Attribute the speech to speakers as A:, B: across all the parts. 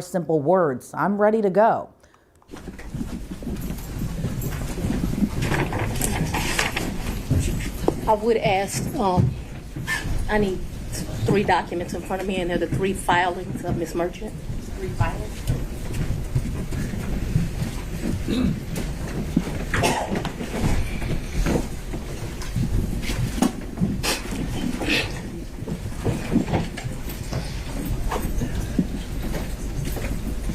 A: Simple words, I'm ready to go.
B: I would ask, I need 3 documents in front of me, and they're the 3 filings of Ms. Merchant. 3 filings?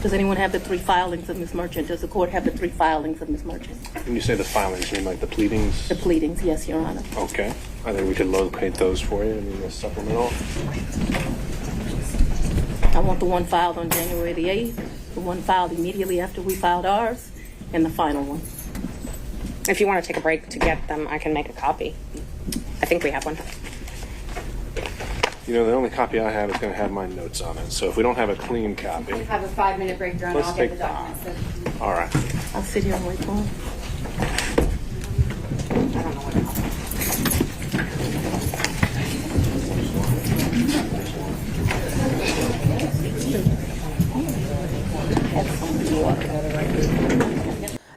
B: Does anyone have the 3 filings of Ms. Merchant? Does the court have the 3 filings of Ms. Merchant?
C: When you say the filings, you mean like the pleadings?
B: The pleadings, yes, Your Honor.
C: Okay. I think we could locate those for you. I mean, the supplemental.
B: I want the one filed on January the 8th, the one filed immediately after we filed ours, and the final one.
D: If you want to take a break to get them, I can make a copy. I think we have one.
C: You know, the only copy I have is going to have my notes on it. So if we don't have a clean copy,
E: We have a 5-minute break, Your Honor.
C: Let's
E: I'll get
C: take
E: the documents.
C: all right.
B: I'll sit here and wait for him.
D: I don't know what else.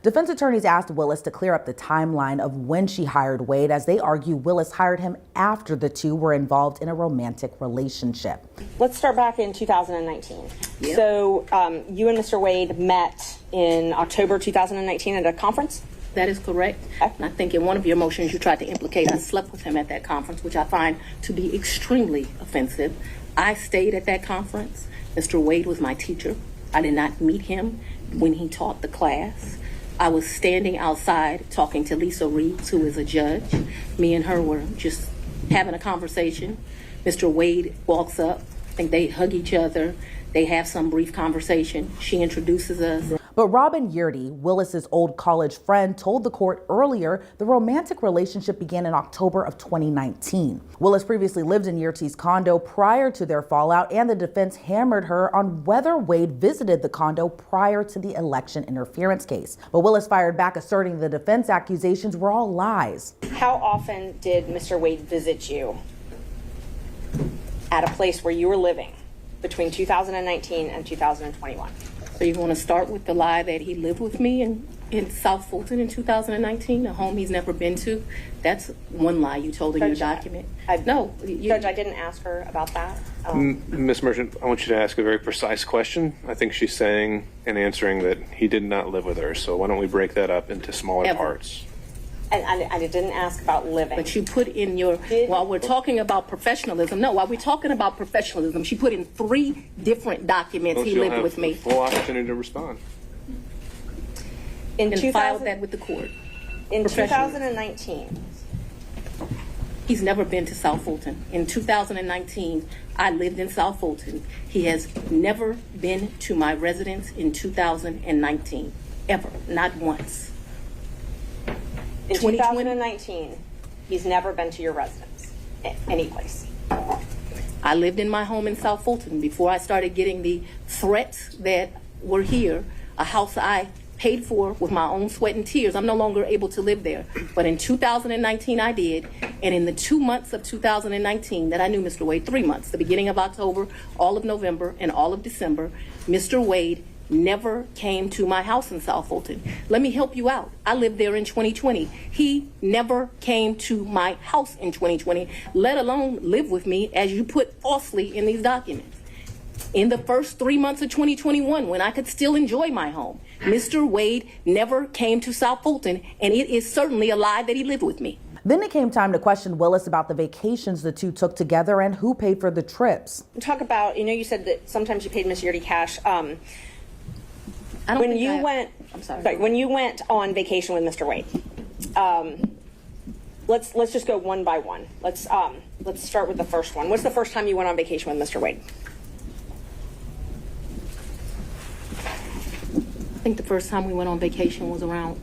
A: Defense attorneys asked Willis to clear up the timeline of when she hired Wade, as they argue Willis hired him after the two were involved in a romantic relationship.
D: Let's start back in 2019.
B: Yep.
D: So you and Mr. Wade met in October 2019 at a conference?
B: That is correct. And I think in one of your motions you tried to implicate I slept with him at that conference, which I find to be extremely offensive. I stayed at that conference. Mr. Wade was my teacher. I did not meet him when he taught the class. I was standing outside talking to Lisa Reeves, who is a judge. Me and her were just having a conversation. Mr. Wade walks up. I think they hug each other. They have some brief conversation. She introduces us.
A: But Robin Yurdy, Willis's old college friend, told the court earlier the romantic relationship began in October of 2019. Willis previously lived in Yurdy's condo prior to their fallout, and the defense hammered her on whether Wade visited the condo prior to the election interference case. But Willis fired back, asserting the defense accusations were all lies.
D: How often did Mr. Wade visit you at a place where you were living between 2019 and 2021?
B: So you want to start with the lie that he lived with me in South Fulton in 2019, a home he's never been to? That's one lie you told in your document.
D: Judge, I didn't ask her about that.
C: Ms. Merchant, I want you to ask a very precise question. I think she's saying and answering that he did not live with her. So why don't we break that up into smaller parts?
D: And I didn't ask about living.
B: But you put in your, while we're talking about professionalism, she put in 3 different documents. He lived with me.
C: Full opportunity to respond.
D: And
B: filed that with the court.
D: In 2019.
B: He's never been to South Fulton. In 2019, I lived in South Fulton. He has never been to my residence in 2019, ever, not once.
D: In 2019, he's never been to your residence, any place.
B: I lived in my home in South Fulton before I started getting the threats that were here, a house I paid for with my own sweat and tears. I'm no longer able to live there. But in 2019, I did. And in the 2 months of 2019 that I knew Mr. Wade, 3 months, the beginning of October, all of November, and all of December, Mr. Wade never came to my house in South Fulton. Let me help you out. I lived there in 2020. He never came to my house in 2020, let alone live with me, as you put falsely in these documents. In the first 3 months of 2021, when I could still enjoy my home, Mr. Wade never came to South Fulton, and it is certainly a lie that he lived with me.
A: Then it came time to question Willis about the vacations the two took together and who paid for the trips.
D: Talk about, you said that sometimes you paid Miss Yurdy cash. When you went on vacation with Mr. Wade, let's just go one by one. Let's start with the first one. What's the first time you went on vacation with Mr. Wade?
B: I think the first time we went on vacation was around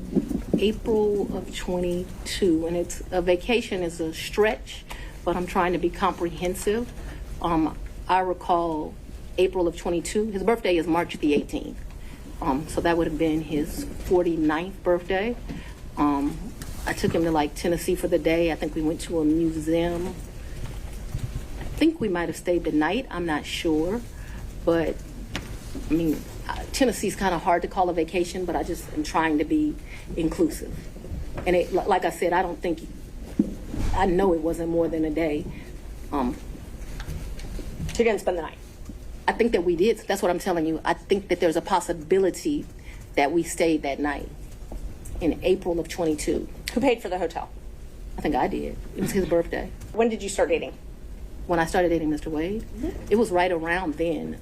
B: April of 22, and it's a vacation is a stretch, but I'm trying to be comprehensive. I recall April of 22. His birthday is March the 18th. So that would have been his 49th birthday. I took him to Tennessee for the day. I think we went to a museum. I think we might have stayed the night. I'm not sure. But I mean, Tennessee's kind of hard to call a vacation, but I just am trying to be inclusive. And like I said, I know it wasn't more than a day.
D: So you didn't spend the night?
B: I think that we did. That's what I'm telling you. I think that there's a possibility that we stayed that night in April of 22.
D: Who paid for the hotel?
B: I think I did. It was his birthday.
D: When did you start dating?
B: When I started dating Mr. Wade, it was right around then.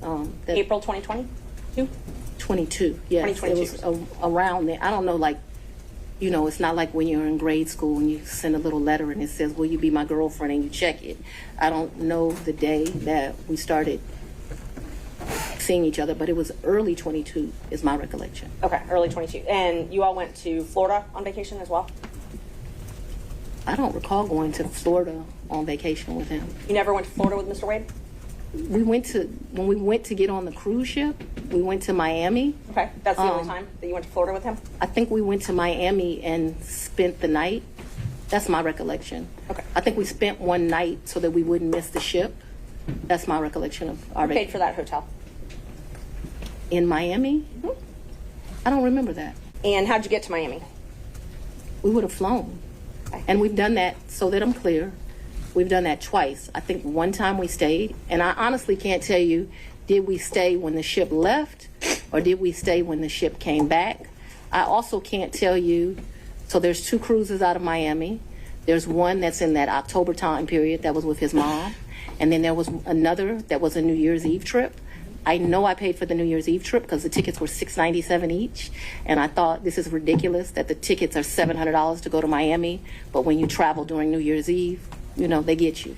D: April 2022?
B: 22, yes.
D: 2022.
B: It was around then. I don't know, like, you know, it's not like when you're in grade school and you send a little letter and it says, will you be my girlfriend, and you check it. I don't know the day that we started seeing each other, but it was early 22 is my recollection.
D: Okay, early 22. And you all went to Florida on vacation as well?
B: I don't recall going to Florida on vacation with him.
D: You never went to Florida with Mr. Wade?
B: When we went to get on the cruise ship, we went to Miami.
D: Okay, that's the only time that you went to Florida with him?
B: I think we went to Miami and spent the night. That's my recollection.
D: Okay.
B: I think we spent one night so that we wouldn't miss the ship. That's my recollection of our
D: Who paid for that hotel?
B: In Miami?
D: Mm-hmm.
B: I don't remember that.
D: And how'd you get to Miami?
B: We would have flown.
D: Okay.
B: And we've done that, so that I'm clear, we've done that twice. I think one time we stayed, and I honestly can't tell you, did we stay when the ship left or did we stay when the ship came back? I also can't tell you, so there's 2 cruises out of Miami. There's one that's in that October time period that was with his mom, and then there was another that was a New Year's Eve trip. I know I paid for the New Year's Eve trip because the tickets were $697 each, and I thought this is ridiculous that the tickets are $700 to go to Miami, but when you travel during New Year's Eve, you know, they get you.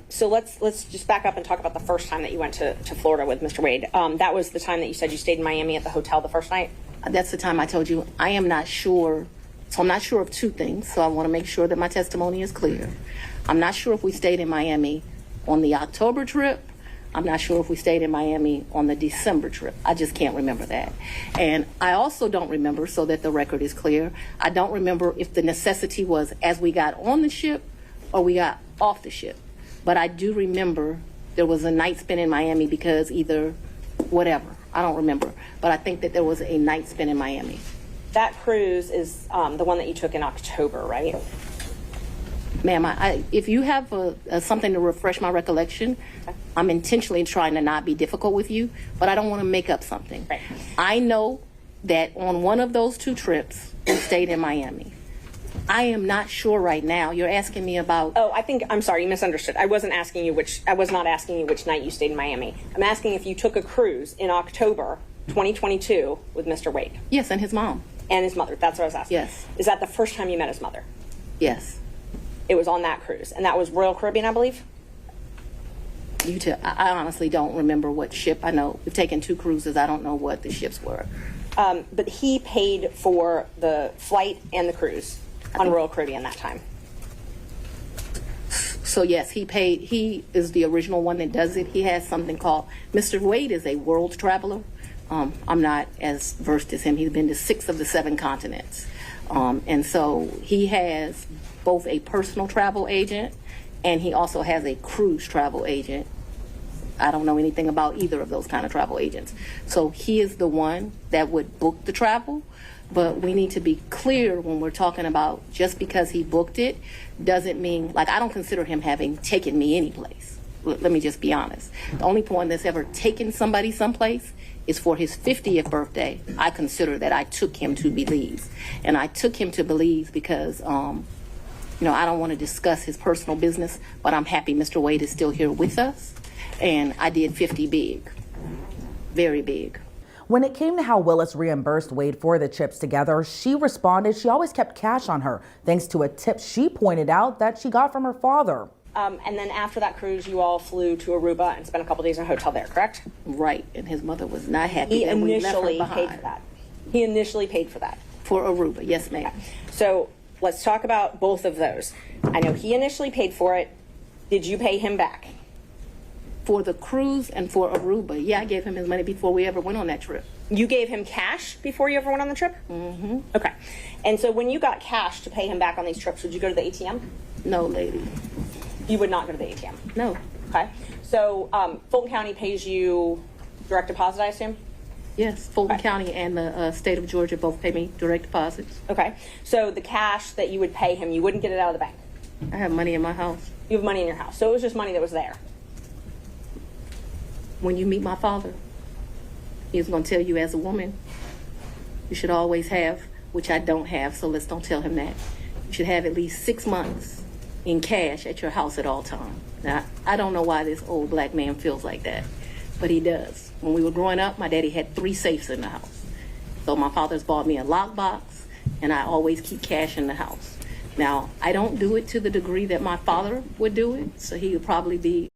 D: So let's just back up and talk about the first time that you went to Florida with Mr. Wade. That was the time that you said you stayed in Miami at the hotel the first night?
B: That's the time I told you I am not sure. So I'm not sure of 2 things, so I want to make sure that my testimony is clear. I'm not sure if we stayed in Miami on the October trip. I'm not sure if we stayed in Miami on the December trip. I just can't remember that. And I also don't remember, so that the record is clear, I don't remember if the necessity was as we got on the ship or we got off the ship. But I do remember there was a night spent in Miami because either whatever. I don't remember. But I think that there was a night spent in Miami.
D: That cruise is the one that you took in October, right?
B: Ma'am, if you have something to refresh my recollection, I'm intentionally trying to not be difficult with you, but I don't want to make up something.
D: Right.
B: I know that on one of those 2 trips, we stayed in Miami. I am not sure right now. You're asking me about...
D: Oh, I'm sorry, you misunderstood. I was not asking you which night you stayed in Miami. I'm asking if you took a cruise in October 2022 with Mr. Wade.
B: Yes, and his mom.
D: And his mother. That's what I was asking.
B: Yes.
D: Is that the first time you met his mother?
B: Yes.
D: It was on that cruise, and that was Royal Caribbean, I believe?
B: I honestly don't remember what ship. I know we've taken 2 cruises. I don't know what the ships were.
D: But he paid for the flight and the cruise on Royal Caribbean that time.
B: So yes, he paid. He is the original one that does it. He has something called, Mr. Wade is a world traveler. I'm not as versed as him. He's been to 6 of the 7 continents. And so he has both a personal travel agent and he also has a cruise travel agent. I don't know anything about either of those kind of travel agents. So he is the one that would book the travel, but we need to be clear when we're talking about just because he booked it doesn't mean, like, I don't consider him having taken me anyplace. Let me just be honest. The only point that's ever taken somebody someplace is for his 50th birthday. I consider that I took him to Belize. And I took him to Belize because, I don't want to discuss his personal business, but I'm happy Mr. Wade is still here with us. And I did 50 big, very big.
A: When it came to how Willis reimbursed Wade for the trips together, she responded she always kept cash on her, thanks to a tip she pointed out that she got from her father.
D: And then after that cruise, you all flew to Aruba and spent a couple days in a hotel there, correct?
B: Right, and his mother was not happy
D: He
B: that we left her
D: initially
B: behind.
D: paid for that. He initially paid for that.
B: For Aruba, yes, ma'am.
D: So let's talk about both of those. I know he initially paid for it. Did you pay him back?
B: For the cruise and for Aruba, yeah, I gave him his money before we ever went on that trip.
D: You gave him cash before you ever went on the trip?
B: Mm-hmm.
D: Okay. And so when you got cash to pay him back on these trips, would you go to the ATM?
B: No, lady.
D: You would not go to the ATM?
B: No.
D: Okay. So Fulton County pays you Direct deposit, I assume?
B: Yes, Fulton
D: Okay.
B: County and the state of Georgia both pay me direct deposits.
D: Okay. So the cash that you would pay him, you wouldn't get it out of the bank.
B: I have money in my house.
D: You have money in your house. So it was just money that was there.
B: When you meet my father, he's going to tell you as a woman, you should always have, which I don't have, so let's don't tell him that. You should have at least 6 months in cash at your house at all times. Now, I don't know why this old black man feels like that, but he does. When we were growing up, my daddy had 3 safes in the house. So my father's bought me a lockbox, and I always keep cash in the house. Now, I don't do it to the degree that my father would do it, so he would probably be